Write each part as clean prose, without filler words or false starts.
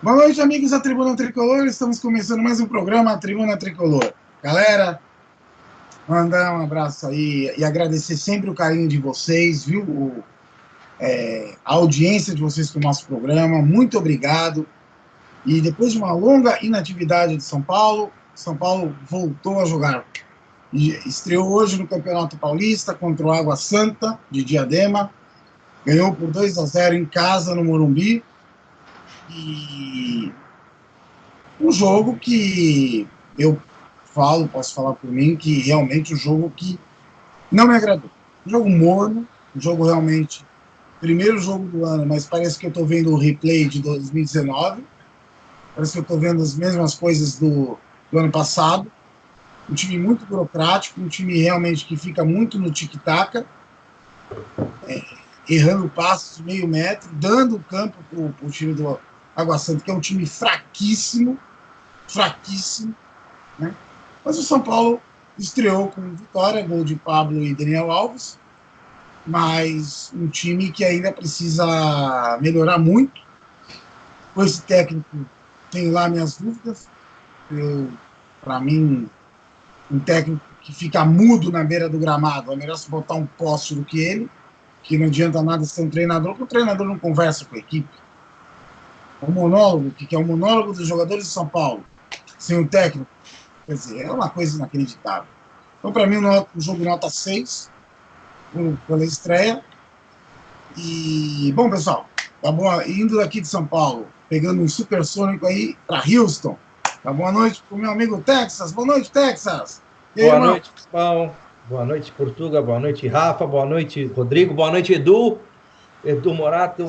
Boa noite, amigos da Tribuna Tricolor. Estamos começando mais um programa, a Tribuna Tricolor. Galera, mandar um abraço aí e agradecer sempre o carinho de vocês, viu? A audiência de vocês com o nosso programa. Muito obrigado. E depois de uma longa inatividade de São Paulo voltou a jogar. E estreou hoje no Campeonato Paulista contra o Água Santa, de Diadema. Ganhou por 2-0 em casa, no Morumbi. E um jogo que eu posso falar por mim, que realmente um jogo que não me agradou. Um jogo morno, um jogo realmente, primeiro jogo do ano, mas parece que eu estou vendo o replay de 2019, parece que eu estou vendo as mesmas coisas do ano passado. Um time muito burocrático, um time realmente que fica muito no tic-tac, errando passos de meio metro, dando o campo para o time do Água Santa, que é um time fraquíssimo, né? Mas o São Paulo estreou com vitória, gol de Pablo e Daniel Alves, mas um time que ainda precisa melhorar muito. Com esse técnico, tenho lá minhas dúvidas. Para mim, um técnico que fica mudo na beira do gramado, é melhor se botar um poste do que ele, que não adianta nada ser um treinador, porque o treinador não conversa com a equipe. O monólogo, que é o monólogo dos jogadores de São Paulo, sem o técnico, quer dizer, é uma coisa inacreditável. Então, para mim, o jogo nota 6, pela estreia. E, bom, pessoal, tá bom, indo daqui de São Paulo, pegando um supersônico aí para Houston. Tá, boa noite pro meu amigo Texas. Boa noite, Texas. E aí, boa noite, pessoal. Boa noite, Portuga. Boa noite, Rafa. Boa noite, Rodrigo. Boa noite, Edu. Edu Morato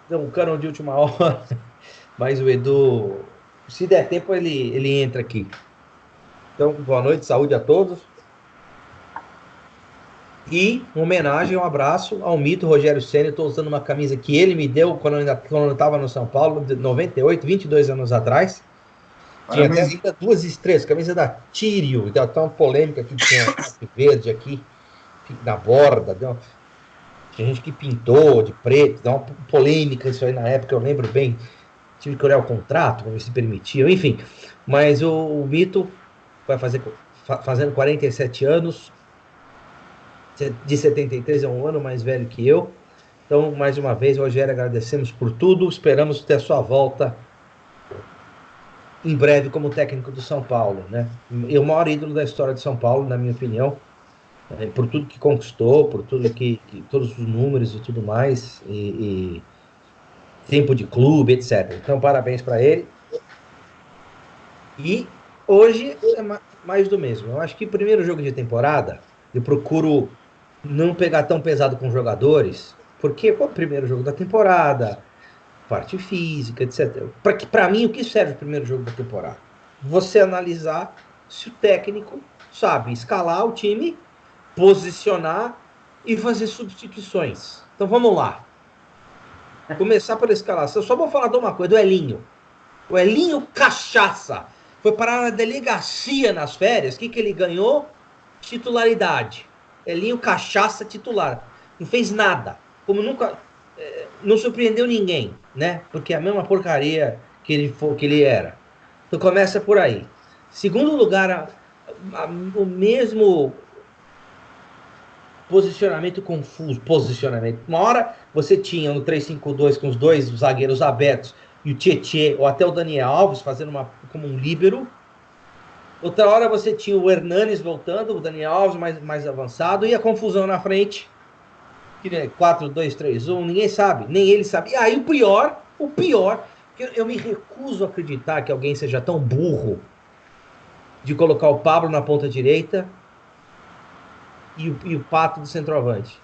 deu um cano de última hora. Mas o Edu, se der tempo, ele entra aqui. Então, boa noite, saúde a todos. E uma homenagem, um abraço ao mito Rogério Ceni. Estou usando uma camisa que ele me deu quando eu estava no São Paulo, de 98, 22 anos atrás. Tinha até ainda 2 estrelas, camisa da Tírio, deu até uma polêmica que tinha verde aqui, na borda, tinha gente que pintou de preto, deu uma polêmica isso aí na época, eu lembro bem, tive que olhar o contrato para ver se permitia, enfim, mas o Mito vai fazendo 47 anos, de 73, é um ano mais velho que eu, então, mais uma vez, Rogério, agradecemos por tudo, esperamos ter a sua volta em breve como técnico do São Paulo, né? E o maior ídolo da história de São Paulo, na minha opinião, por tudo que conquistou, por tudo todos os números e tudo mais, e tempo de clube, etc. Então, parabéns para ele. E hoje é mais do mesmo. Eu acho que o primeiro jogo de temporada, eu procuro não pegar tão pesado com jogadores, porque o primeiro jogo da temporada, parte física, etc. Para mim, o que serve o primeiro jogo da temporada? Você analisar se o técnico sabe escalar o time, posicionar e fazer substituições. Então vamos lá. Começar pela escalação. Só vou falar de uma coisa, do Elinho. O Elinho Cachaça foi parar na delegacia nas férias. O que ele ganhou? Titularidade. Elinho Cachaça titular. Não fez nada. Como nunca... não surpreendeu ninguém, né? Porque é a mesma porcaria que ele era. Então começa por aí. Segundo lugar, o mesmo posicionamento confuso. Uma hora você tinha no 3-5-2 com os dois zagueiros abertos e o Tietê, ou até o Daniel Alves fazendo como um líbero. Outra hora você tinha o Hernanes voltando, o Daniel Alves mais avançado, e a confusão na frente. 4-2-3-1, ninguém sabe, nem ele sabe. E aí o pior, que eu me recuso a acreditar que alguém seja tão burro de colocar o Pablo na ponta direita e o Pato do centroavante.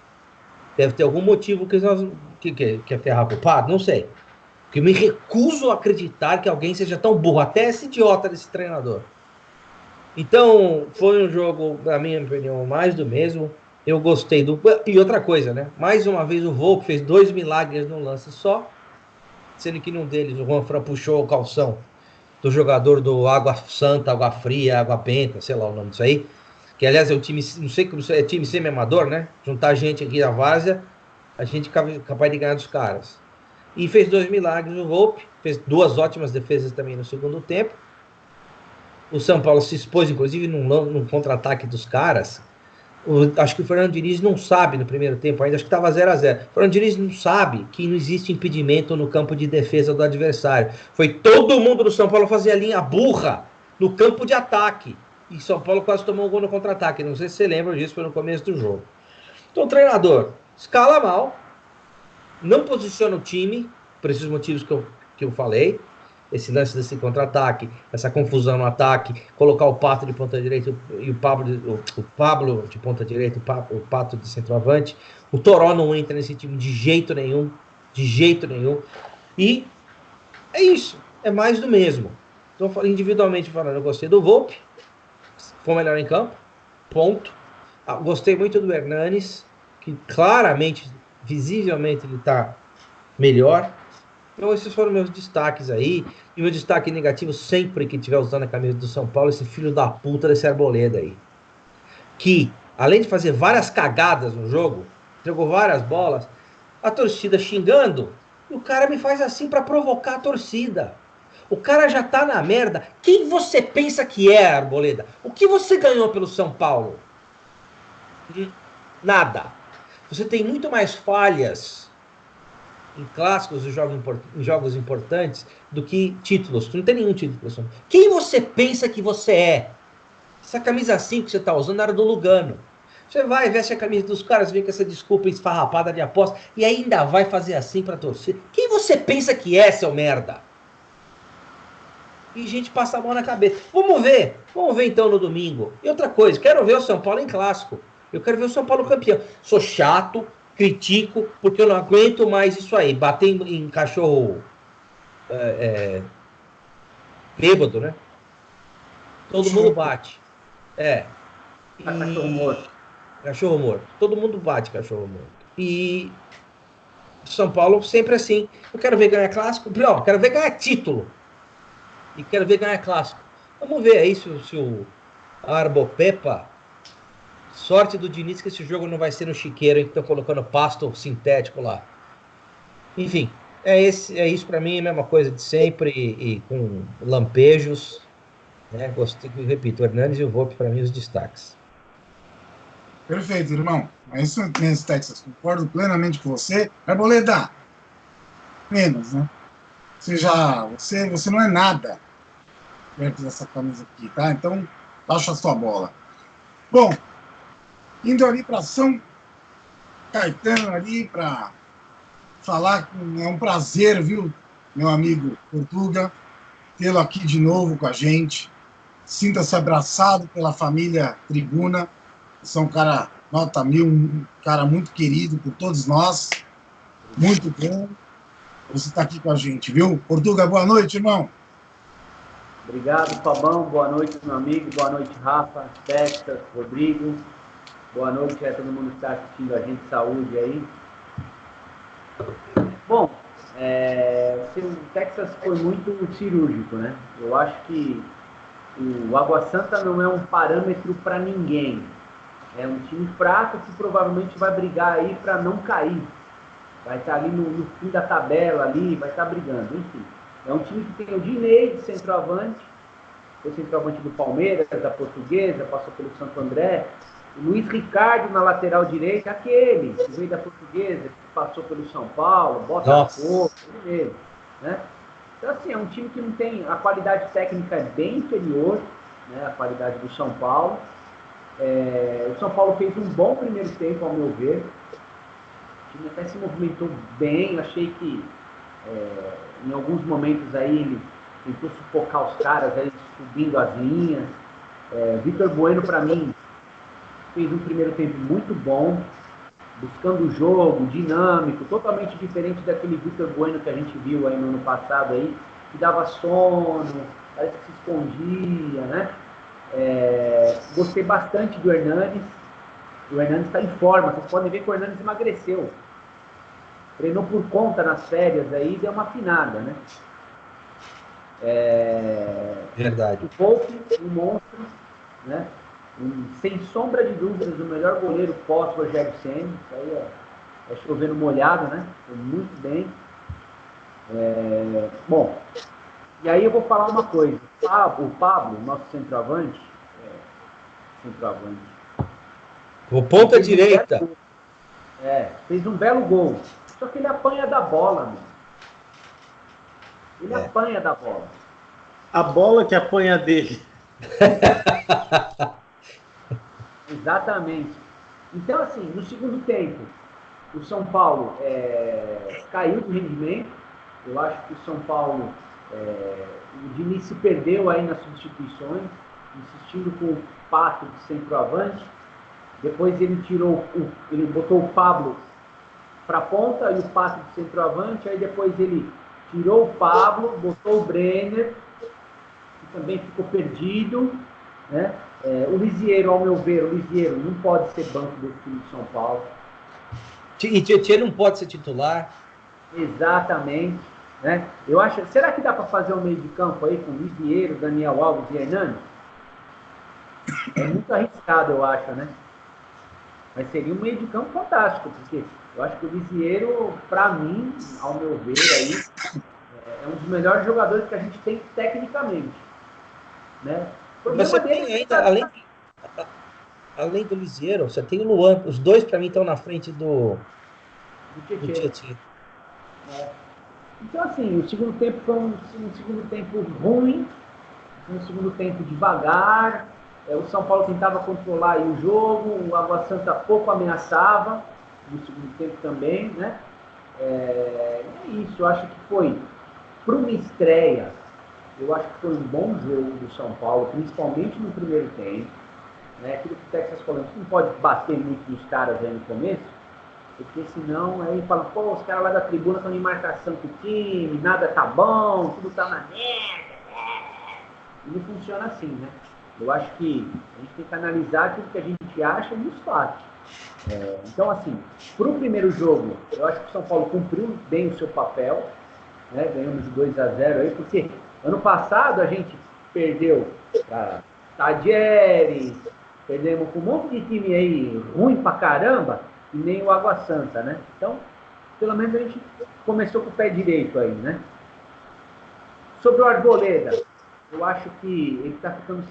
Deve ter algum motivo que quer ferrar com o Pato, não sei. Porque eu me recuso a acreditar que alguém seja tão burro, até esse idiota desse treinador. Então, foi um jogo, na minha opinião, mais do mesmo. Eu gostei do... E outra coisa, né? Mais uma vez o Volpe fez 2 milagres no lance só, sendo que num deles o Juanfran puxou o calção do jogador do Água Santa, Água Fria, Água Benta, sei lá o nome disso aí, que aliás é um time, não sei como é, time semi-amador, né? Juntar gente aqui da várzea, a gente é capaz de ganhar dos caras. E fez 2 milagres o Volpi, fez 2 ótimas defesas também no segundo tempo. O São Paulo se expôs, inclusive, num contra-ataque dos caras. Acho que o Fernando Diniz não sabe no primeiro tempo ainda, acho que estava 0-0. O Fernando Diniz não sabe que não existe impedimento no campo de defesa do adversário. Foi todo mundo do São Paulo fazer a linha burra no campo de ataque. E São Paulo quase tomou um gol no contra-ataque. Não sei se você lembra disso, foi no começo do jogo. Então o treinador escala mal, não posiciona o time, por esses motivos que eu falei. Esse lance desse contra-ataque, essa confusão no ataque, colocar o Pato de ponta direita e o Pablo de ponta direita, o Pato de centroavante. O Toró não entra nesse time de jeito nenhum, E é isso, é mais do mesmo. Então, individualmente falando, eu gostei do Volpi, foi o melhor em campo, ponto. Gostei muito do Hernanes, que claramente, visivelmente, ele está melhor. Então, esses foram meus destaques aí. E meu destaque negativo, sempre que tiver usando a camisa do São Paulo, esse filho da puta desse Arboleda aí. Que, além de fazer várias cagadas no jogo, jogou várias bolas, a torcida xingando, e o cara me faz assim pra provocar a torcida. O cara já tá na merda. Quem você pensa que é, Arboleda? O que você ganhou pelo São Paulo? Nada. Você tem muito mais falhas em clássicos e jogos importantes do que títulos. Tu não tem nenhum título. Quem você pensa que você é? Essa camisa 5 que você tá usando era do Lugano. Você vai, veste a camisa dos caras, vem com essa desculpa esfarrapada de aposta e ainda vai fazer assim pra torcida. Quem você pensa que é, seu merda? E gente passa a mão na cabeça. Vamos ver então no domingo. E outra coisa, quero ver o São Paulo em clássico. Eu quero ver o São Paulo campeão. Sou chato, critico, porque eu não aguento mais isso aí. Bater em cachorro bêbado, né? Todo mundo bate. Cachorro morto. Cachorro morto. Todo mundo bate cachorro morto. E São Paulo sempre assim. Eu quero ver ganhar clássico. Não, quero ver ganhar título. E quero ver ganhar clássico. Vamos ver aí se o Arbopepa... Sorte do Diniz que esse jogo não vai ser no chiqueiro, hein, que estão colocando pasto sintético lá. Enfim, é isso para mim, a mesma coisa de sempre, e com lampejos. Né? Gostei, repito, o Hernanes e o Volpi, para mim, os destaques. Perfeito, irmão. É isso mesmo, Texas. Concordo plenamente com você. Arboleda, menos, né? Você não é nada perto dessa camisa aqui, tá? Então, baixa a sua bola. Bom, indo ali para São Caetano ali para falar, é um prazer, viu, meu amigo Portuga, tê-lo aqui de novo com a gente. Sinta-se abraçado pela família Tribuna. Você é um cara nota 1000, um cara muito querido por todos nós. Muito bom você está aqui com a gente, viu? Portuga, boa noite, irmão. Obrigado, Fabão. Boa noite, meu amigo. Boa noite, Rafa, Texas, Rodrigo. Boa noite a todo mundo que está assistindo a gente. Saúde aí. Bom, o Texas foi muito cirúrgico, né? Eu acho que o Água Santa não é um parâmetro para ninguém. É um time fraco que provavelmente vai brigar aí para não cair. Vai estar ali no fim da tabela, ali, vai estar brigando. Enfim, é um time que tem o Dinei de centroavante, foi centroavante do Palmeiras, da Portuguesa, passou pelo Santo André. O Luiz Ricardo na lateral direita, aquele que veio da Portuguesa, que passou pelo São Paulo, Botafogo, ele mesmo, né? Então, assim, é um time que não tem... A qualidade técnica é bem inferior, né, a qualidade do São Paulo. O São Paulo fez um bom primeiro tempo, ao meu ver. O time até se movimentou bem. Achei que, em alguns momentos aí, ele tentou sufocar os caras, aí, subindo as linhas. Vitor Bueno, para mim, fez um primeiro tempo muito bom, buscando o jogo, dinâmico, totalmente diferente daquele Vitor Bueno que a gente viu aí no ano passado, aí, que dava sono, parece que se escondia, né? Gostei bastante do Hernanes. O Hernanes está em forma, vocês podem ver que o Hernanes emagreceu. Treinou por conta nas férias aí e deu uma afinada, né? Verdade. O Volpi, um monstro, né? Sem sombra de dúvidas, o melhor goleiro pós Rogério Ceni. Isso aí é chovendo molhado, né? Foi muito bem. Bom, e aí eu vou falar uma coisa. O Pablo, nosso centroavante, O ponta direita. Fez um belo gol. Só que ele apanha da bola, meu. Ele apanha da bola. A bola que apanha dele. Exatamente. Então, assim, no segundo tempo, o São Paulo caiu de rendimento. Eu acho que o São Paulo, o Diniz se perdeu aí nas substituições, insistindo com o Pato de centroavante. Depois ele botou o Pablo para a ponta e o Pato de centroavante. Aí depois ele tirou o Pablo, botou o Brenner, que também ficou perdido, né? O Lisieiro, ao meu ver, não pode ser banco do time de São Paulo. E Tietchan não pode ser titular. Exatamente. Né? Eu acho, será que dá para fazer um meio de campo aí com Lisieiro, Daniel Alves e Hernani? É muito arriscado, eu acho, né? Mas seria um meio de campo fantástico, porque eu acho que o Lisieiro, para mim, ao meu ver, aí, é um dos melhores jogadores que a gente tem tecnicamente. Né? Mas você tem ainda, além do Lisieiro, você tem o Luan. Os dois, para mim, estão na frente do Tietchan. Então, assim, o segundo tempo foi um segundo tempo ruim, um segundo tempo devagar. O São Paulo tentava controlar aí o jogo, o Água Santa pouco ameaçava, no segundo tempo também, né? É isso, eu acho que foi, para uma estreia, eu acho que foi um bom jogo do São Paulo, principalmente no primeiro tempo. Né? Aquilo que o Texas falou, não pode bater muito nos caras aí no começo, porque senão aí fala, pô, os caras lá da tribuna estão em marcação com o time, nada tá bom, tudo tá na merda. E não funciona assim, né? Eu acho que a gente tem que analisar aquilo que a gente acha e os fatos. Então, assim, para o primeiro jogo, eu acho que o São Paulo cumpriu bem o seu papel, né? Ganhamos de 2-0 aí, porque ano passado a gente perdeu para Tadieres, perdemos com um monte de time aí ruim pra caramba, e nem o Água Santa, né? Então, pelo menos a gente começou com o pé direito aí, né? Sobre o Arboleda, eu acho que ele está ficando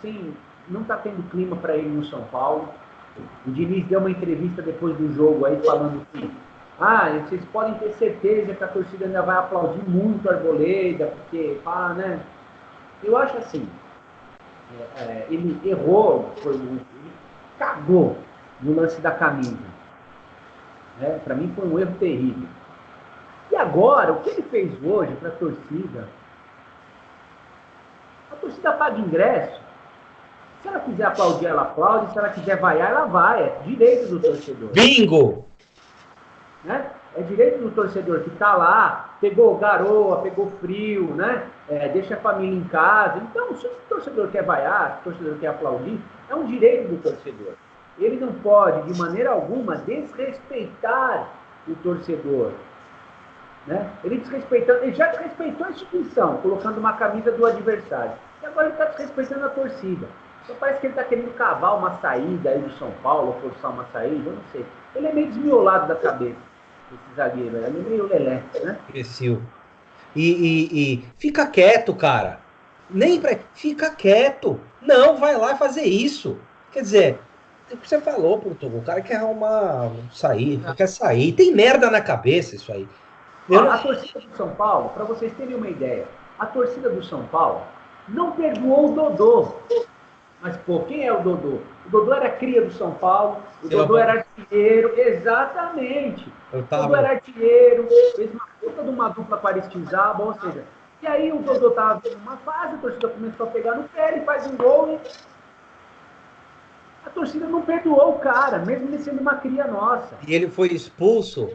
não está tendo clima para ele no São Paulo. O Diniz deu uma entrevista depois do jogo aí falando que vocês podem ter certeza que a torcida ainda vai aplaudir muito o Arboleda, porque, né? Eu acho assim, ele errou, ele cagou no lance da camisa. Para mim foi um erro terrível. E agora, o que ele fez hoje para a torcida paga ingresso. Se ela quiser aplaudir, ela aplaude. Se ela quiser vaiar, ela vai. É direito do torcedor. Bingo! Né? É direito do torcedor que está lá, pegou garoa, pegou frio, né? Deixa a família em casa. Então, se o torcedor quer vaiar, se o torcedor quer aplaudir, é um direito do torcedor. Ele não pode, de maneira alguma, desrespeitar o torcedor. Né? Ele já desrespeitou a instituição, colocando uma camisa do adversário. E agora ele está desrespeitando a torcida. Então parece que ele está querendo cavar uma saída aí do São Paulo, forçar uma saída, eu não sei. Ele é meio desmiolado da cabeça, esse zagueiro. Ele é meio lelé, né? Cresceu. E fica quieto, cara. Fica quieto. Não, vai lá fazer isso. Quer dizer, o que você falou, Portugal, o cara quer quer sair. Tem merda na cabeça isso aí. A torcida do São Paulo, para vocês terem uma ideia, a torcida do São Paulo não perdoou o Dodô. Mas, pô, quem é o Dodô? O Dodô era cria do São Paulo, o Dodô era artilheiro, exatamente. O Dodô era artilheiro, fez uma puta de uma dupla com Aristizábal, ou seja, e aí o Dodô tava vendo uma fase, a torcida começou a pegar no pé, ele faz um gol e a torcida não perdoou o cara, mesmo ele sendo uma cria nossa. E ele foi expulso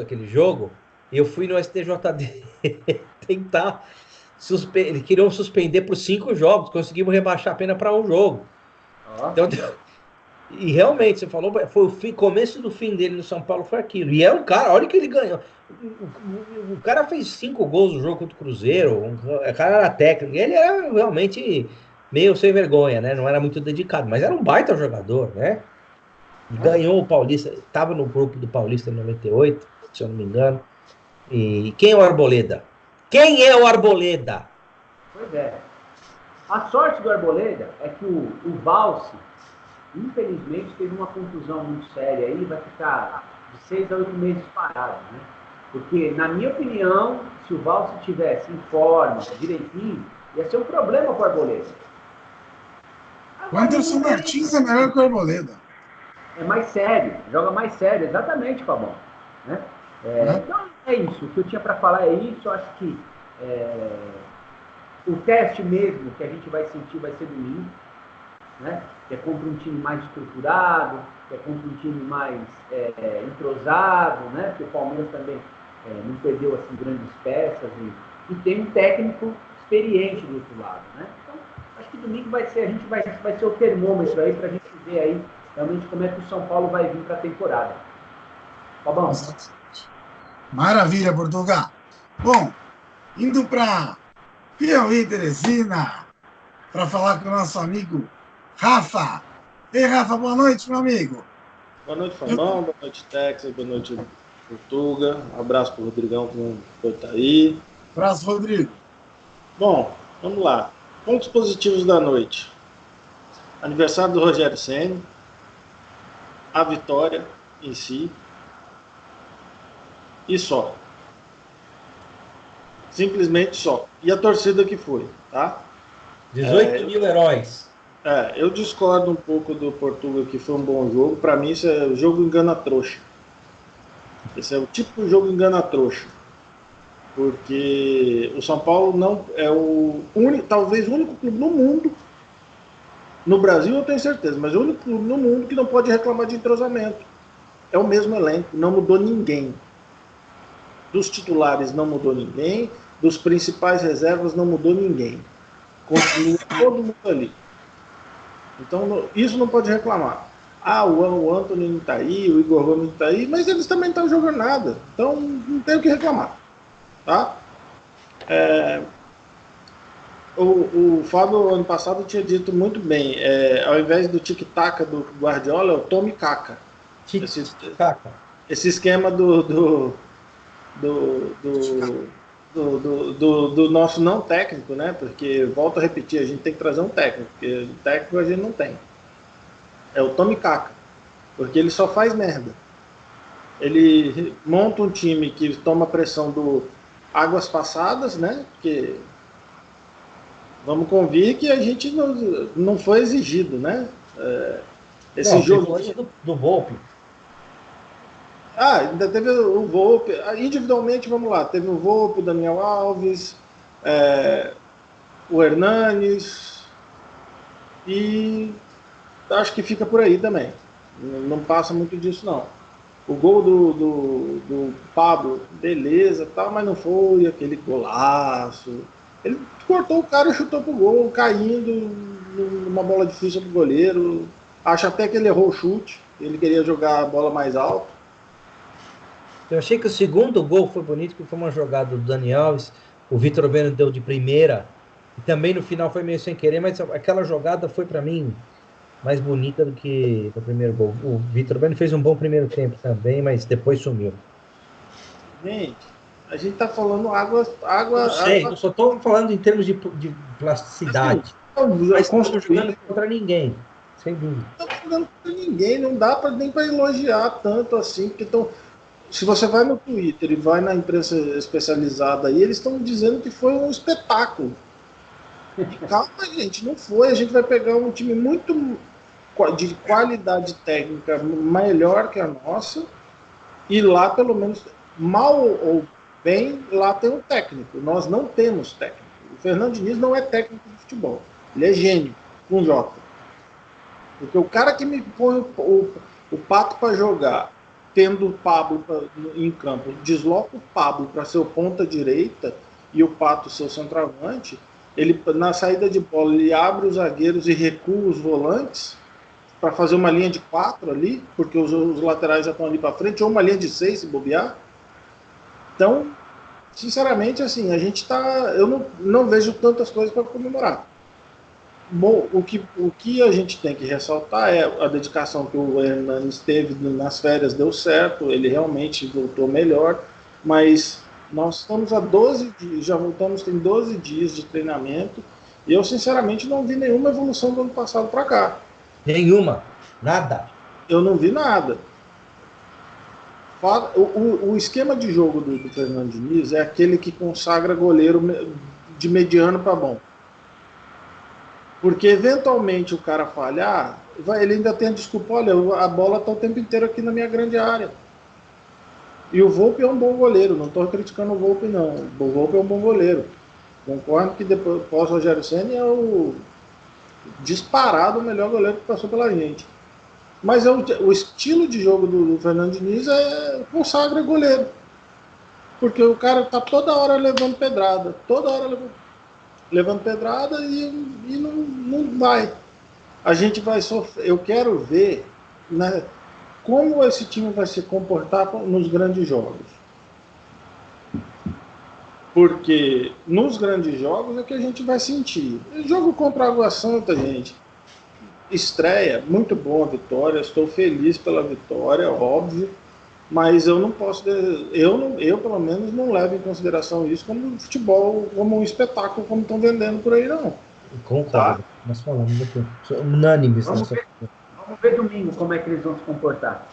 aquele jogo, e eu fui no STJD tentar eles queriam suspender por 5 jogos, conseguimos rebaixar a pena para um jogo. Então, e realmente, você falou, foi o começo do fim dele no São Paulo, foi aquilo. E é um cara, olha que ele ganhou. O cara fez 5 gols no jogo contra o Cruzeiro, o cara era técnico, ele era realmente meio sem vergonha, né? Não era muito dedicado, mas era um baita jogador, né? Ganhou o Paulista, estava no grupo do Paulista em 98, se eu não me engano. E quem é o Arboleda? Quem é o Arboleda? Pois é. A sorte do Arboleda é que o Valse, infelizmente, teve uma contusão muito séria. Ele vai ficar de 6 a 8 meses parado, né? Porque, na minha opinião, se o Valse tivesse em forma, direitinho, ia ser um problema para o Arboleda. O Anderson Martins é melhor que o Arboleda. É mais sério, joga mais sério, exatamente, Fabão. Né? Então, é isso. O que eu tinha para falar é isso. Eu acho que o teste mesmo que a gente vai sentir vai ser domingo, né? Que é contra um time mais estruturado, que é contra um time mais entrosado, né? Porque o Palmeiras também não perdeu assim, grandes peças e tem um técnico experiente do outro lado, né? Então, acho que domingo vai ser o termômetro aí para a gente ver aí realmente como é que o São Paulo vai vir para a temporada. Tá bom? Maravilha, Portugal. Bom, indo para Piauí, Teresina, para falar com o nosso amigo Rafa. Ei, Rafa, boa noite, meu amigo. Boa noite, Fabão. Boa noite, Texas. Boa noite, Portuga. Um abraço para o Rodrigão, que não pode estar aí. Abraço, Rodrigo. Bom, vamos lá. Pontos positivos da noite. Aniversário do Rogério Ceni. A vitória em si. E só. Simplesmente só. E a torcida que foi, tá? 18 mil heróis. Eu discordo um pouco do Portugal, que foi um bom jogo. Para mim, isso é o jogo engana-trouxa. Esse é o tipo de jogo engana-trouxa. Porque o São Paulo não é o único, talvez o único clube no mundo, no Brasil eu tenho certeza, mas o único clube no mundo que não pode reclamar de entrosamento. É o mesmo elenco, não mudou ninguém. Dos titulares não mudou ninguém, dos principais reservas não mudou ninguém. Continua todo mundo ali. Então, isso não pode reclamar. O Antony não está aí, o Igor Gomes não está aí, mas eles também não estão jogando nada. Então, não tem o que reclamar. Tá? O Fábio, ano passado, tinha dito muito bem. Ao invés do tic-tac do Guardiola, é o tome-caca. Esse esquema do nosso não técnico, né? Porque, volto a repetir, a gente tem que trazer um técnico, porque o técnico a gente não tem. É o Tome Caca, porque ele só faz merda. Ele monta um time que toma pressão do águas passadas, né? Porque vamos convir que a gente não foi exigido, né? Esse jogo do Volpe. Ainda teve o Volpe. Individualmente, vamos lá, teve o Volpe, o Daniel Alves, o Hernanes, e acho que fica por aí também. Não passa muito disso, não. O gol do Pablo, beleza, tal, mas não foi aquele golaço. Ele cortou o cara e chutou pro gol, caindo numa bola difícil pro goleiro. Acho até que ele errou o chute, ele queria jogar a bola mais alto. Eu achei que o segundo gol foi bonito, porque foi uma jogada do Dani Alves, o Vitor Bueno deu de primeira, e também no final foi meio sem querer, mas aquela jogada foi para mim mais bonita do que o primeiro gol. O Vitor Bueno fez um bom primeiro tempo também, mas depois sumiu. Gente, a gente tá falando água. Eu sei, eu só tô falando em termos de plasticidade. Mas não estou jogando contra ninguém, sem dúvida. Não estou jogando contra ninguém, não dá nem para elogiar tanto assim, porque se você vai no Twitter e vai na imprensa especializada aí, eles estão dizendo que foi um espetáculo. E calma, gente, não foi. A gente vai pegar um time muito de qualidade técnica melhor que a nossa, e lá, pelo menos, mal ou bem, lá tem um técnico. Nós não temos técnico. O Fernando Diniz não é técnico de futebol. Ele é gênio, com J. Porque o cara que me põe o Pato para jogar, tendo o Pablo em campo, desloca o Pablo para ser o ponta direita e o Pato seu centroavante, ele, na saída de bola, ele abre os zagueiros e recua os volantes para fazer uma linha de 4 ali, porque os laterais já estão ali para frente, ou uma linha de 6 se bobear. Então, sinceramente, assim, a gente tá... Eu não vejo tantas coisas para comemorar. Bom, o que a gente tem que ressaltar é a dedicação que o Hernanes teve nas férias, deu certo, ele realmente voltou melhor, mas Nós estamos há 12 dias, já voltamos, tem 12 dias de treinamento, e eu, sinceramente, não vi nenhuma evolução do ano passado para cá. Nenhuma. Nada. Eu não vi nada. O esquema de jogo do Fernando Diniz é aquele que consagra goleiro de mediano para bom. Porque, eventualmente, o cara falhar, ele ainda tem a desculpa, olha, a bola está o tempo inteiro aqui na minha grande área. E o Volpi é um bom goleiro, não estou criticando o Volpi, não. O Volpi é um bom goleiro. Concordo que depois, pós-Rogério Ceni, é o disparado o melhor goleiro que passou pela gente. Mas o estilo de jogo do Fernando Diniz consagra goleiro. Porque o cara tá toda hora levando pedrada. Toda hora levando pedrada e não vai. A gente vai sofrer. Eu quero ver, né, como esse time vai se comportar nos grandes jogos. Porque nos grandes jogos é que a gente vai sentir. O jogo contra a Água Santa, gente, estreia, muito boa a vitória, estou feliz pela vitória, óbvio, mas eu não posso, eu pelo menos não levo em consideração isso como futebol, como um espetáculo, como estão vendendo por aí, não. Concordo, tá? Nós falamos aqui, unânimes. Vamos ver domingo como é que eles vão se comportar.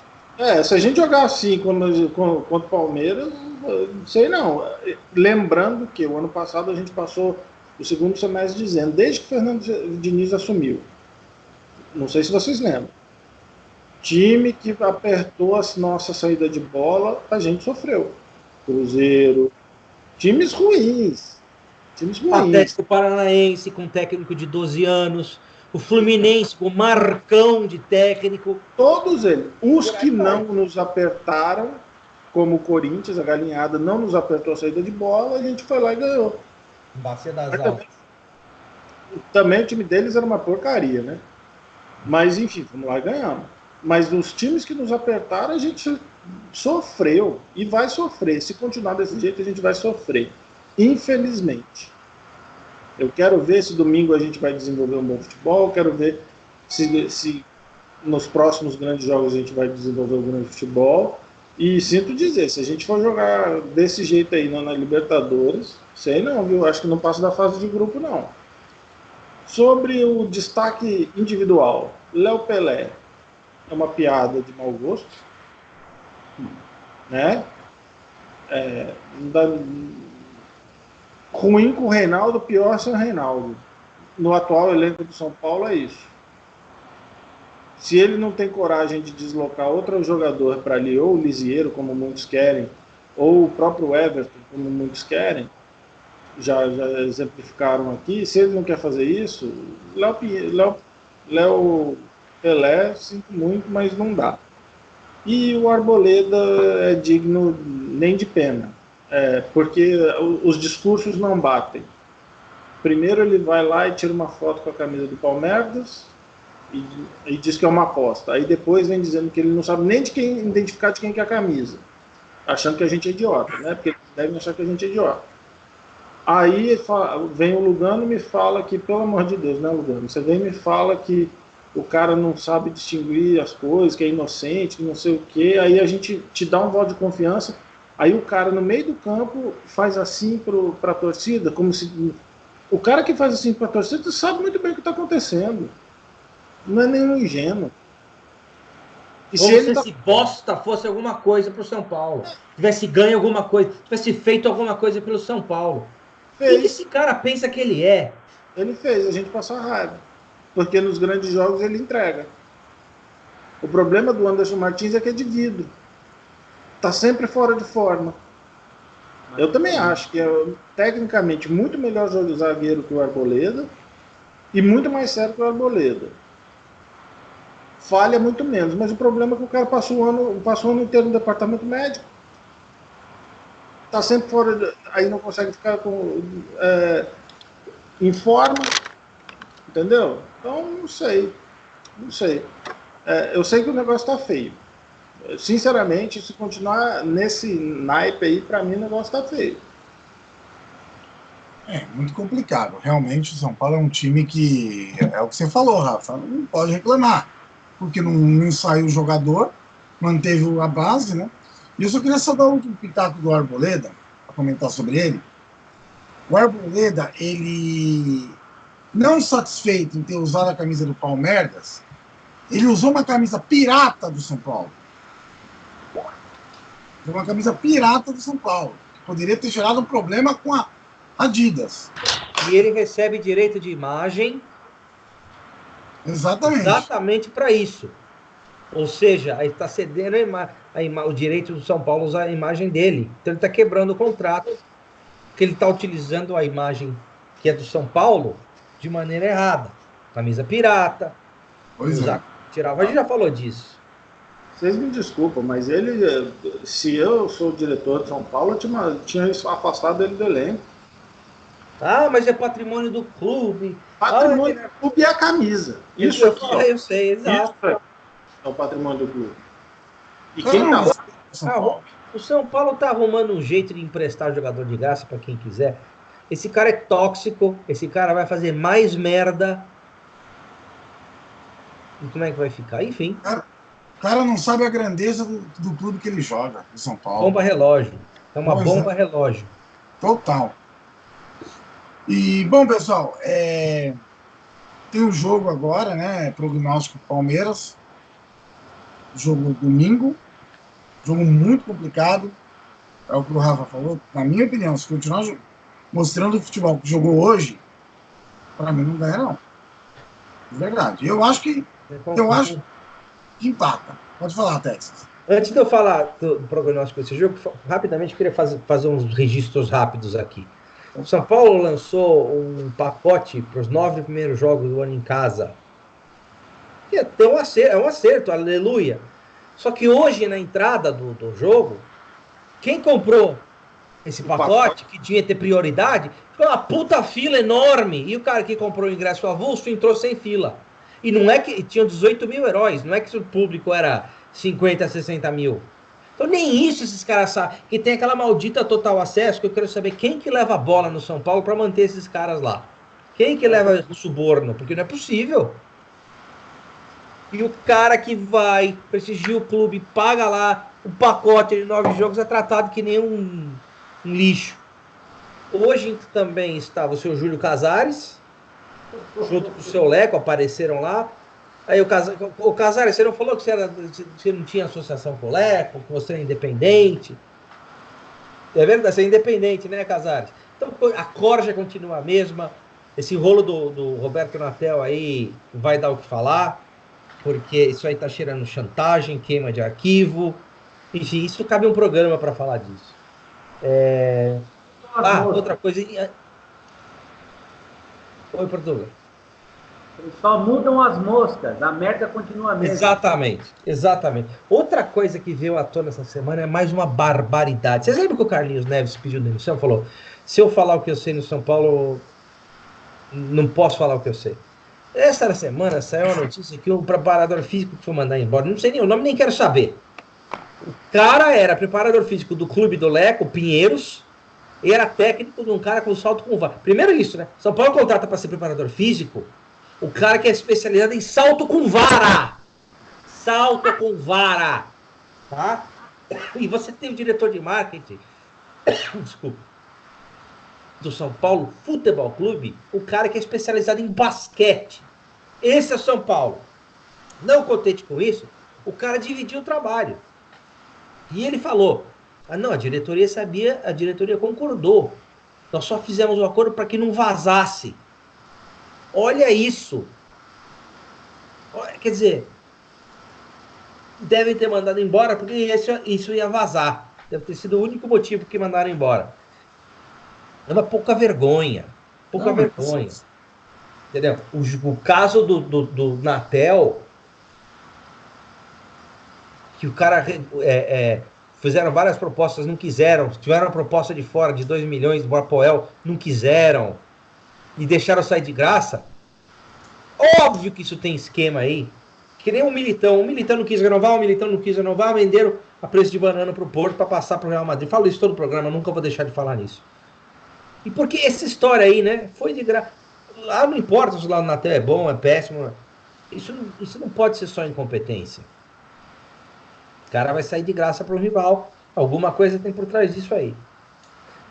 Se a gente jogar assim contra o Palmeiras, não sei não. Lembrando que o ano passado a gente passou o segundo semestre dizendo, desde que o Fernando Diniz assumiu, não sei se vocês lembram, time que apertou a nossa saída de bola, a gente sofreu. Cruzeiro, times ruins. O Atlético Paranaense com técnico de 12 anos, o Fluminense com Marcão de técnico. Todos eles. Os que não nos apertaram, como o Corinthians, a galinhada não nos apertou a saída de bola, a gente foi lá e ganhou. Bacia das Almas. Também o time deles era uma porcaria, né? Mas, enfim, vamos lá e ganhamos. Mas os times que nos apertaram, a gente sofreu e vai sofrer. Se continuar desse jeito, a gente vai sofrer. Infelizmente. Eu quero ver se domingo a gente vai desenvolver um bom futebol, quero ver se nos próximos grandes jogos a gente vai desenvolver um grande futebol. E sinto dizer, se a gente for jogar desse jeito aí na Libertadores, sei não, viu? Acho que não passa da fase de grupo, não. Sobre o destaque individual, Léo Pelé é uma piada de mau gosto, né? Ruim com o Reinaldo, pior sem o Reinaldo. No atual elenco do São Paulo é isso. Se ele não tem coragem de deslocar outro jogador para ali, ou o Lisieiro, como muitos querem, ou o próprio Everton, como muitos querem, já exemplificaram aqui, se ele não quer fazer isso, Léo Pelé, sinto muito, mas não dá. E o Arboleda é digno nem de pena, porque os discursos não batem. Primeiro ele vai lá e tira uma foto com a camisa do Palmeiras e diz que é uma aposta. Aí depois vem dizendo que ele não sabe nem de quem identificar de quem que é a camisa, achando que a gente é idiota, né? Porque devem achar que a gente é idiota. Aí vem o Lugano e me fala que, pelo amor de Deus, né, Lugano? Você vem e me fala que o cara não sabe distinguir as coisas, que é inocente, que não sei o quê. Aí a gente te dá um voto de confiança. Aí o cara, no meio do campo, faz assim para a torcida, como se... O cara que faz assim para a torcida sabe muito bem o que está acontecendo. Não é nenhum ingênuo. E como se esse bosta fosse alguma coisa para o São Paulo. Tivesse ganho alguma coisa, tivesse feito alguma coisa pelo São Paulo. O que esse cara pensa que ele é? Ele fez a gente passar raiva. Porque nos grandes jogos ele entrega. O problema do Anderson Martins é que é de vidro. Está sempre fora de forma. Eu também acho que é tecnicamente muito melhor zagueiro que o Arboleda e muito mais sério que o Arboleda. Falha muito menos, mas o problema é que o cara passou o ano inteiro no departamento médico. Está sempre fora, aí não consegue ficar em forma, entendeu? Então, não sei. Eu sei que o negócio está feio. Sinceramente, se continuar nesse naipe aí, para mim o negócio está feio. Muito complicado. Realmente, o São Paulo é um time que, é o que você falou, Rafa, não pode reclamar, porque não ensaiou o jogador, manteve a base, né? E eu só queria só dar um pitaco do Arboleda, comentar sobre ele. O Arboleda, ele, não satisfeito em ter usado a camisa do Palmeiras, ele usou uma camisa pirata do São Paulo. Uma camisa pirata do São Paulo. Que poderia ter gerado um problema com a Adidas. E ele recebe direito de imagem. Exatamente para isso. Ou seja, aí está cedendo o direito do São Paulo usar a imagem dele. Então ele está quebrando o contrato, porque ele está utilizando a imagem que é do São Paulo de maneira errada. Camisa pirata. Pois é. Tirava, a gente já falou disso. Vocês me desculpam, mas ele, se eu sou o diretor de São Paulo, eu tinha afastado ele do elenco. Ah, mas é patrimônio do clube. Patrimônio do clube é a camisa. Isso aqui, ó. Eu sei, exato. Isso é o patrimônio do clube. E quem tá lá? O São Paulo tá arrumando um jeito de emprestar jogador de graça para quem quiser. Esse cara é tóxico, esse cara vai fazer mais merda. E como é que vai ficar? Enfim. O cara não sabe a grandeza do clube que ele joga, do São Paulo. Bomba relógio. É uma bomba relógio. Total. E, bom, pessoal, tem um jogo agora, né? Prognóstico Palmeiras. Jogo domingo. Jogo muito complicado. É o que o Rafa falou. Na minha opinião, se continuar mostrando o futebol que jogou hoje, para mim não ganha, não. De verdade. Eu acho que empata. Pode falar, Texas. Antes de eu falar do prognóstico desse jogo, rapidamente eu queria fazer uns registros rápidos aqui. O São Paulo lançou um pacote para os 9 primeiros jogos do ano em casa. Que é um acerto, aleluia. Só que hoje, na entrada do jogo, quem comprou esse pacote, que tinha que ter prioridade, ficou uma puta fila enorme. E o cara que comprou o ingresso avulso entrou sem fila. E não é que tinham 18 mil heróis, não é que o público era 50, 60 mil. Então nem isso esses caras sabem. Que tem aquela maldita total acesso, que eu quero saber quem que leva a bola no São Paulo para manter esses caras lá. Quem que leva o suborno? Porque não é possível. E o cara que vai, prestigia o clube, paga lá o pacote de 9 jogos, é tratado que nem um lixo. Hoje também estava o seu Júlio Casares, junto com o seu Leco, apareceram lá. Aí o Casares, você não falou que você não tinha associação com o Leco, que você é independente? É verdade, você é independente, né, Casares? Então a corja continua a mesma. Esse rolo do Roberto Natel aí vai dar o que falar, porque isso aí tá cheirando chantagem, queima de arquivo. Enfim, isso cabe um programa para falar disso. Outra coisa. Oi, Portugal. Eles só mudam as moscas, a merda continua a mesma. Exatamente. Outra coisa que veio à tona essa semana é mais uma barbaridade. Vocês lembram que o Carlinhos Neves pediu demissão? Falou, se eu falar o que eu sei no São Paulo, não posso falar o que eu sei. Essa semana saiu a notícia que o preparador físico foi mandar embora. Não sei nem o nome, nem quero saber. O cara era preparador físico do clube do Leco, Pinheiros, e era técnico de um cara com salto com vara. Primeiro isso, né? São Paulo contrata para ser preparador físico o cara que é especializado em salto com vara. Salto com vara. Tá? E você tem o diretor de marketing, desculpa, do São Paulo Futebol Clube, o cara que é especializado em basquete. Esse é o São Paulo. Não contente com isso, o cara dividiu o trabalho. E ele falou, não, a diretoria sabia, a diretoria concordou. Nós só fizemos um acordo para que não vazasse. Olha isso. Quer dizer, devem ter mandado embora porque isso ia vazar. Deve ter sido o único motivo que mandaram embora. É uma pouca vergonha. Pouca vergonha. Entendeu? O caso do Natel, que o cara fizeram várias propostas, não quiseram. Tiveram uma proposta de fora de 2 milhões do Apoel, não quiseram. E deixaram sair de graça. Óbvio que isso tem esquema aí. Que nem o Militão não quis renovar, venderam a preço de banana pro Porto para passar pro Real Madrid. Falo isso todo o programa, nunca vou deixar de falar nisso. E porque essa história aí, né, foi de graça. Lá não importa se o lado na tela é bom, é péssimo. Isso não pode ser só incompetência. O cara vai sair de graça pro rival. Alguma coisa tem por trás disso aí.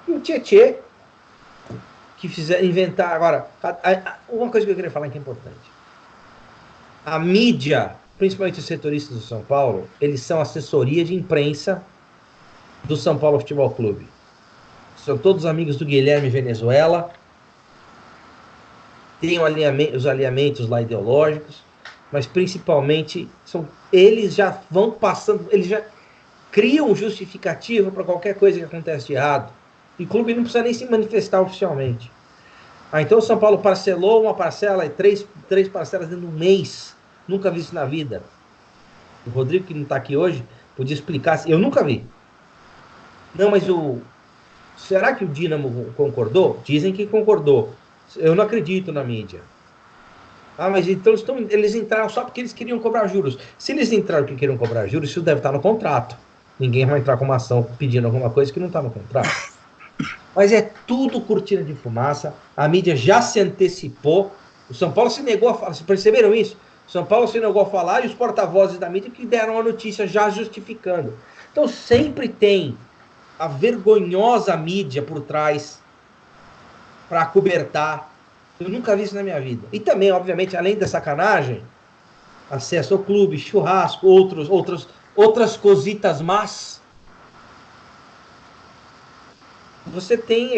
E o Tietê, que inventar... Agora, uma coisa que eu queria falar que é importante. A mídia, principalmente os setoristas do São Paulo, eles são assessoria de imprensa do São Paulo Futebol Clube. São todos amigos do Guilherme Venezuela, tem os alinhamentos lá ideológicos, mas principalmente eles já vão passando, eles já criam justificativa para qualquer coisa que acontece de errado. E o clube não precisa nem se manifestar oficialmente. Então o São Paulo parcelou uma parcela e três parcelas dentro de um mês. Nunca vi isso na vida. O Rodrigo, que não está aqui hoje, podia explicar. Eu nunca vi. Não, mas será que o Dínamo concordou? Dizem que concordou. Eu não acredito na mídia. Mas então eles entraram só porque eles queriam cobrar juros. Se eles entraram porque queriam cobrar juros, isso deve estar no contrato. Ninguém vai entrar com uma ação pedindo alguma coisa que não está no contrato. Mas é tudo cortina de fumaça. A mídia já se antecipou. O São Paulo se negou a falar. Vocês perceberam isso? O São Paulo se negou a falar e os porta-vozes da mídia que deram a notícia já justificando. Então sempre tem a vergonhosa mídia por trás para acobertar. Eu nunca vi isso na minha vida. E também, obviamente, além da sacanagem, acesso ao clube, churrasco, outras cositas más. Você tem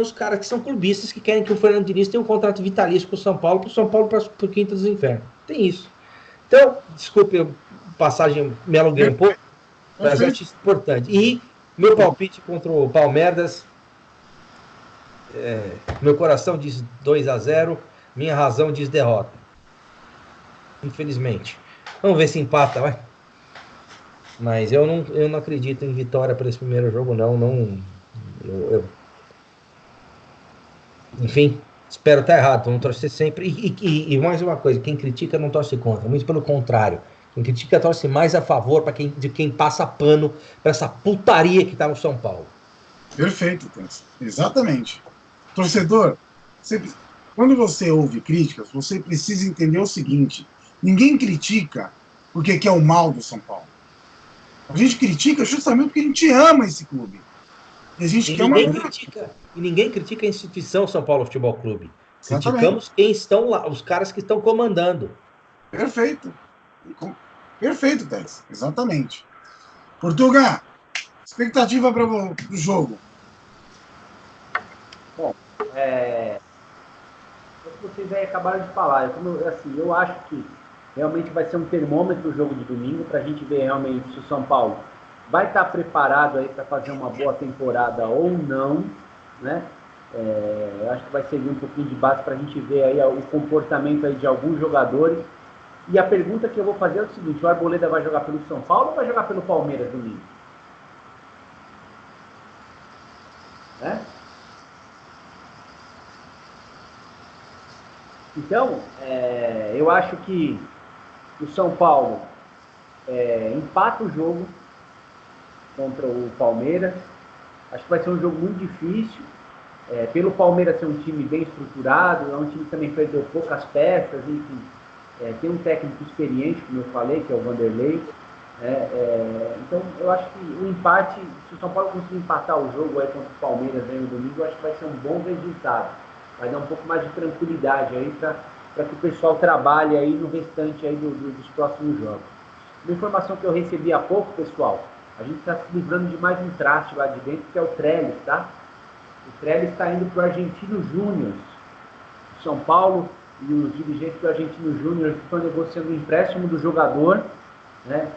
os caras que são clubistas que querem que o Fernando Diniz tenha um contrato vitalício com o São Paulo, para o São Paulo para o quinto dos infernos. Tem isso. Então, desculpe, passagem me alonguei um pouco, mas eu acho isso importante. E meu palpite contra o Palmeiras, meu coração diz 2-0, minha razão diz derrota. Infelizmente. Vamos ver se empata, vai. Mas eu não acredito em vitória para esse primeiro jogo, não. Enfim, espero estar errado, vamos torcer sempre. E mais uma coisa, quem critica não torce contra, muito pelo contrário. Quem critica torce mais a favor de quem passa pano para essa putaria que está no São Paulo. Perfeito, Tens. Exatamente. Torcedor, quando você ouve críticas, você precisa entender o seguinte: ninguém critica porque quer o mal do São Paulo. A gente critica justamente porque a gente ama esse clube. E a gente quer ninguém critica a instituição São Paulo Futebol Clube. Exatamente. Criticamos quem estão lá, os caras que estão comandando. Perfeito. Perfeito, Tess. Exatamente. Portugal, expectativa para o jogo. Bom, vocês aí acabaram de falar. Eu acho que realmente vai ser um termômetro o jogo de domingo para a gente ver realmente se o São Paulo vai estar preparado aí para fazer uma boa temporada ou não, né? Eu acho que vai servir um pouquinho de base para a gente ver aí o comportamento aí de alguns jogadores. E a pergunta que eu vou fazer é o seguinte: o Arboleda vai jogar pelo São Paulo ou vai jogar pelo Palmeiras domingo? Então, eu acho que o São Paulo empata o jogo contra o Palmeiras. Acho que vai ser um jogo muito difícil. Pelo Palmeiras ser um time bem estruturado, é um time que também perdeu poucas peças, enfim. Tem um técnico experiente, como eu falei, que é o Vanderlei. Então, eu acho que o empate, se o São Paulo conseguir empatar o jogo aí contra o Palmeiras aí no domingo, eu acho que vai ser um bom resultado. Vai dar um pouco mais de tranquilidade aí para que o pessoal trabalhe aí no restante aí dos próximos jogos. Uma informação que eu recebi há pouco, pessoal, a gente está se livrando de mais um traste lá de dentro, que é o Trellis, tá? O Trellis está indo para o Argentino Júnior. O São Paulo e os dirigentes do Argentino Júnior estão negociando o empréstimo do jogador, né?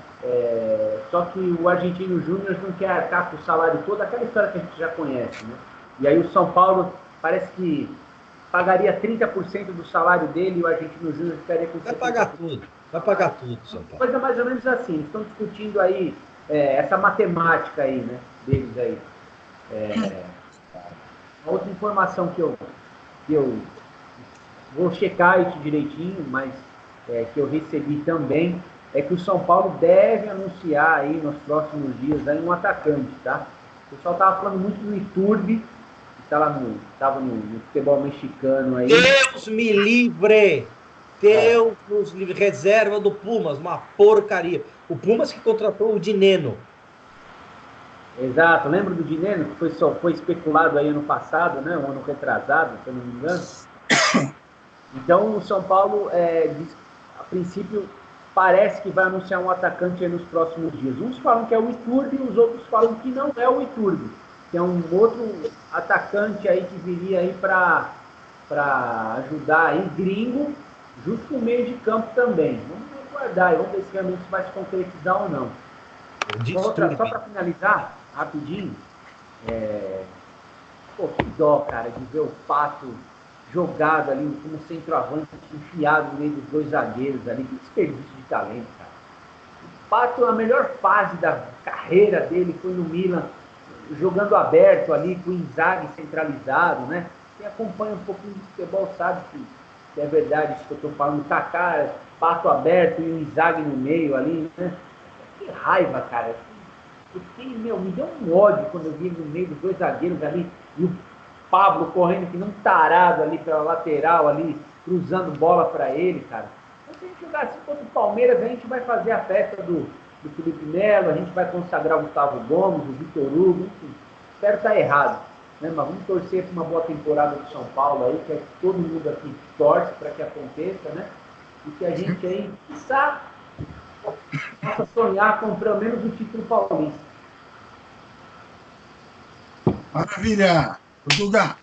Só que o Argentino Júnior não quer arcar com o salário todo, aquela história que a gente já conhece, né? E aí o São Paulo parece que pagaria 30% do salário dele e o Argentino Júnior ficaria com 70%. Vai pagar tudo, São Paulo. Coisa mais ou menos assim, eles estão discutindo aí essa matemática aí, né, deles aí. A outra informação que eu vou checar isso direitinho, mas que eu recebi também, é que o São Paulo deve anunciar aí nos próximos dias aí um atacante, tá? O pessoal estava falando muito do Iturbe, que estava no futebol mexicano aí. Deus me livre! Deus nos livre! Reserva do Pumas, uma porcaria. O Pumas que contratou o Dineno. Exato, lembra do Dineno, que foi especulado aí ano passado, né? Um ano retrasado, se eu não me engano. Então o São Paulo, a princípio, parece que vai anunciar um atacante aí nos próximos dias. Uns falam que é o Iturbe, os outros falam que não é o Iturbe, que é um outro atacante aí que viria aí para ajudar aí, gringo, junto com o meio de campo também. Vamos aguardar e vamos ver se realmente vai se concretizar ou não. Outra, só para finalizar, rapidinho, pô, que dó, cara, de ver o Pato jogado ali como centroavante, enfiado no meio dos dois zagueiros ali, que desperdício de talento, cara. O Pato, a melhor fase da carreira dele foi no Milan, jogando aberto ali, com o Inzaghi centralizado, né? Quem acompanha um pouquinho de futebol sabe que é verdade isso que eu tô falando, Kaká, Pato aberto e o Inzaghi no meio ali, né? Que raiva, cara. Me deu um ódio quando eu vi no meio dos dois zagueiros ali e o Pablo correndo que não tarado ali pela lateral ali, cruzando bola para ele, cara. Então, se a gente jogar assim contra o Palmeiras, a gente vai fazer a festa do Felipe Melo, a gente vai consagrar o Gustavo Gomes, o Vitor Hugo, enfim. Espero estar errado, né? Mas vamos torcer para uma boa temporada do São Paulo aí, que todo mundo aqui torce para que aconteça, né? E que a gente aí, quiçá, possa sonhar com pelo menos o título paulista. Maravilha! Portugal,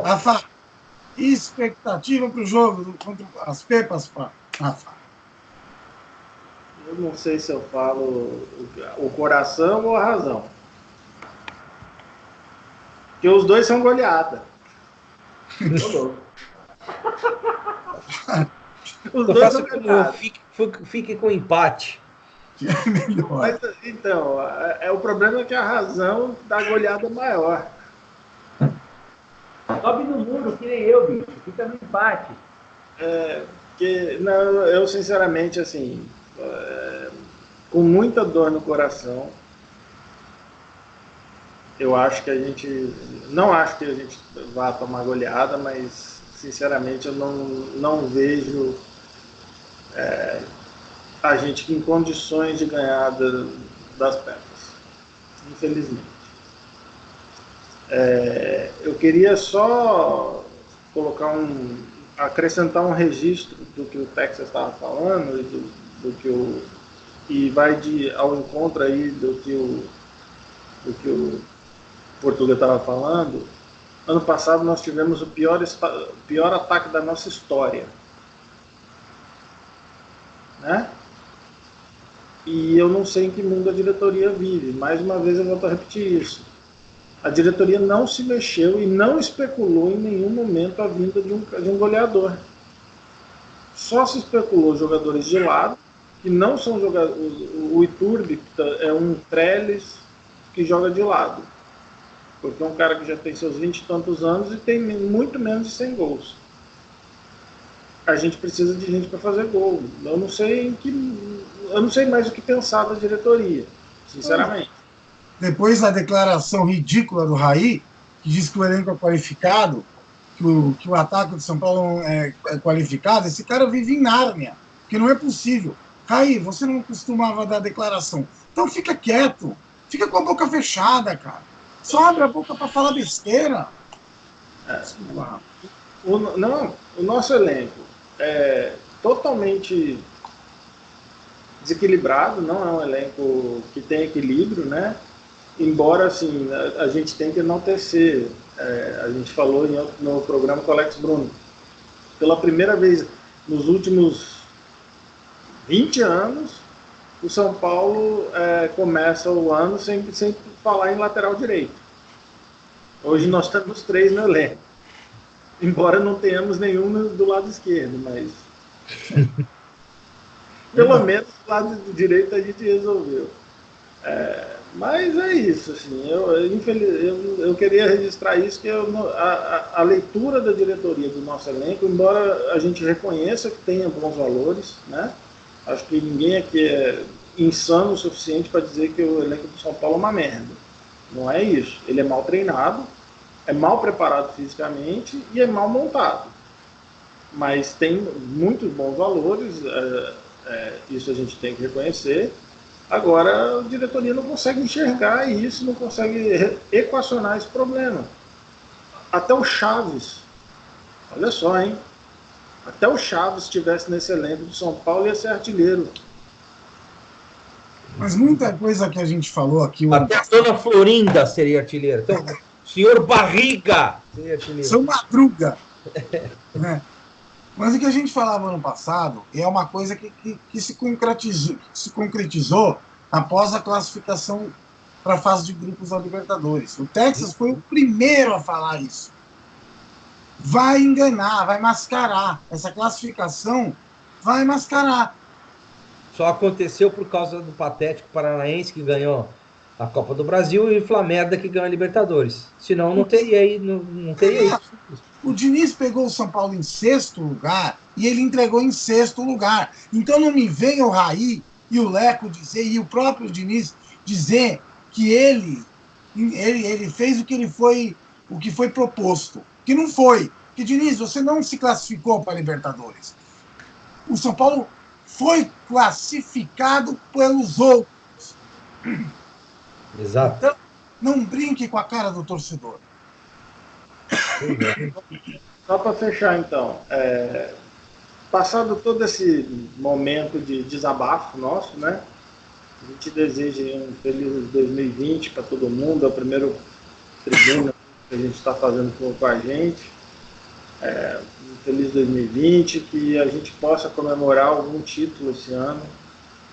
Rafa, expectativa para o jogo contra as Pepas, Rafa? Eu não sei se eu falo o coração ou a razão. Porque os dois são goleada. Os dois são goleada. Fique com empate. É melhor. Mas, então, o problema é que a razão da goleada é maior. Sobe no muro, que nem eu, bicho. Fica no empate. Eu, sinceramente, assim, com muita dor no coração, eu acho que a gente... Não acho que a gente vá tomar goleada, mas, sinceramente, eu não vejo a gente em condições de ganhar das Pepas, infelizmente. Eu queria só acrescentar um registro do que o Texas estava falando e vai ao encontro aí do que o Portuga estava falando. Ano passado nós tivemos o pior ataque da nossa história, né? E eu não sei em que mundo a diretoria vive. Mais uma vez eu volto a repetir isso. A diretoria não se mexeu e não especulou em nenhum momento a vinda de um goleador. Só se especulou jogadores de lado, que não são jogadores. O Iturbe é um Trellis que joga de lado. Porque é um cara que já tem seus 20 e tantos anos e tem muito menos de 100 gols. A gente precisa de gente para fazer gol. Eu não sei mais o que pensar da diretoria, sinceramente. Depois da declaração ridícula do Raí, que diz que o elenco é qualificado, que o ataque de São Paulo é qualificado, esse cara vive em Nárnia, porque não é possível. Raí, você não costumava dar declaração. Então fica quieto, fica com a boca fechada, cara. Só abre a boca para falar besteira. O nosso elenco é totalmente desequilibrado, não é um elenco que tem equilíbrio, né? Embora, assim, a gente tem que enaltecer, a gente falou no programa com o Alex Bruno, pela primeira vez nos últimos 20 anos, o São Paulo começa o ano sem falar em lateral direito. Hoje nós temos 3 no elenco, embora não tenhamos nenhum do lado esquerdo, mas pelo menos do lado direito a gente resolveu. Mas é isso, assim, eu queria registrar isso, que a leitura da diretoria do nosso elenco, embora a gente reconheça que tenha bons valores, né? Acho que ninguém aqui é insano o suficiente para dizer que o elenco do São Paulo é uma merda. Não é isso. Ele é mal treinado, é mal preparado fisicamente e é mal montado. Mas tem muitos bons valores, isso a gente tem que reconhecer. Agora, a diretoria não consegue enxergar isso, não consegue equacionar esse problema. Até o Chaves, olha só, hein? Até o Chaves estivesse nesse elenco do São Paulo ia ser artilheiro. Mas muita coisa que a gente falou aqui... Até a dona Florinda seria artilheira. Então, senhor Barriga seria artilheiro. São Madruga. Né? Mas o que a gente falava ano passado é uma coisa que se concretizou após a classificação para a fase de grupos da Libertadores. O Texas foi o primeiro a falar isso. Vai enganar, vai mascarar. Essa classificação vai mascarar. Só aconteceu por causa do patético Paranaense que ganhou a Copa do Brasil e o Flamengo que ganhou a Libertadores. Senão não teria não teria isso. O Diniz pegou o São Paulo em 6º lugar e ele entregou em 6º lugar. Então não me venha o Raí e o Leco dizer, e o próprio Diniz dizer que ele fez o que foi proposto. Que não foi. Que, Diniz, você não se classificou para a Libertadores. O São Paulo foi classificado pelos outros. Exato. Então, não brinque com a cara do torcedor. Só para fechar, então, passado todo esse momento de desabafo nosso, né? A gente deseja um feliz 2020 para todo mundo, é o primeiro tribuna que a gente está fazendo com a gente. Um feliz 2020, que a gente possa comemorar algum título esse ano.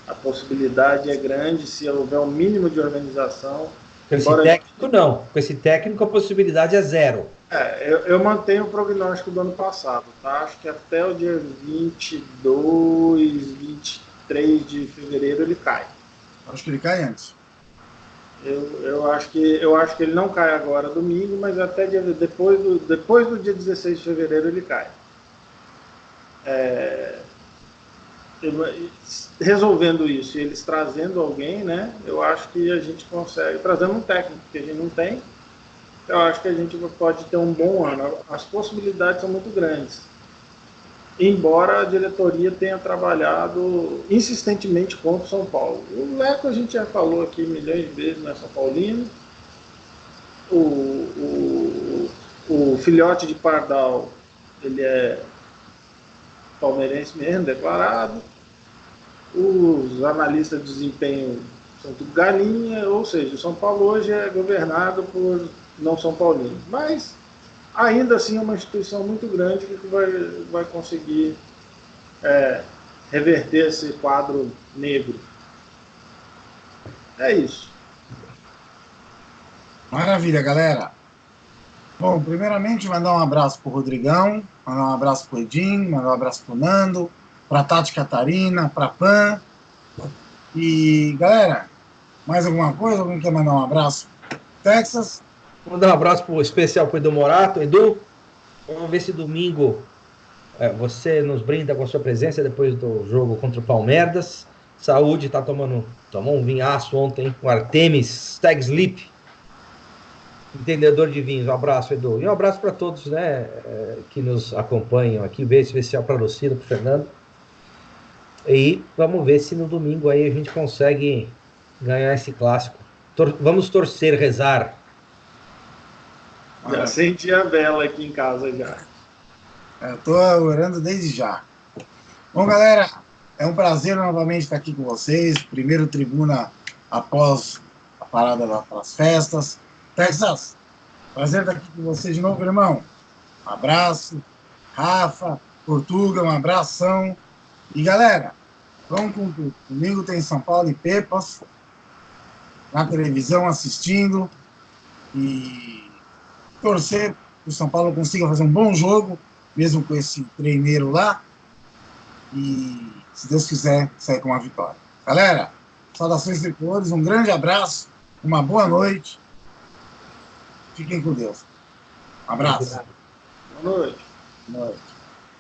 A possibilidade é grande se houver um mínimo de organização. Com esse técnico, não. Com esse técnico, a possibilidade é zero. Eu mantenho o prognóstico do ano passado, tá? Acho que até o dia 22, 23 de fevereiro ele cai. Acho que ele cai antes. Eu acho que ele não cai agora domingo, mas até depois do dia 16 de fevereiro ele cai. Resolvendo isso e eles trazendo alguém, né? Eu acho que a gente consegue, trazendo um técnico que a gente não tem, eu acho que a gente pode ter um bom ano. As possibilidades são muito grandes. Embora a diretoria tenha trabalhado insistentemente contra o São Paulo. O Leco a gente já falou aqui milhões de vezes, não é São Paulino. O filhote de Pardal, ele é palmeirense mesmo, declarado. Os analistas de desempenho são tudo galinha, ou seja, o São Paulo hoje é governado por não São Paulinos. Mas ainda assim é uma instituição muito grande que vai conseguir reverter esse quadro negro. É isso. Maravilha, galera. Bom, primeiramente mandar um abraço pro Rodrigão, mandar um abraço pro Edinho, mandar um abraço pro Nando, pra Tati Catarina, pra Pan. E, galera, mais alguma coisa? Alguém quer mandar um abraço? Texas? Vou mandar um abraço especial pro Edu Morato. Edu, vamos ver se domingo você nos brinda com a sua presença depois do jogo contra o Palmeiras. Saúde, tomou um vinhaço ontem, o Artemis Stag Sleep, entendedor de vinhos. Um abraço, Edu. E um abraço para todos, né, que nos acompanham aqui. Um beijo especial para a Lucila, para o Fernando. E vamos ver se no domingo aí a gente consegue ganhar esse clássico. Vamos torcer, rezar. Já acendi a vela aqui em casa já. Estou orando desde já. Bom, galera, é um prazer novamente estar aqui com vocês. Primeiro tribuna após a parada das festas. Texas, prazer estar aqui com vocês de novo, irmão. Um abraço. Rafa, Portuga, um abração. E, galera, vamos com tudo. Domingo tem São Paulo e Pepas na televisão assistindo. E torcer que o São Paulo consiga fazer um bom jogo, mesmo com esse treineiro lá. E, se Deus quiser, sair com uma vitória. Galera, saudações tricolores, um grande abraço, uma boa noite. Fiquem com Deus. Um abraço. Boa noite. Boa noite.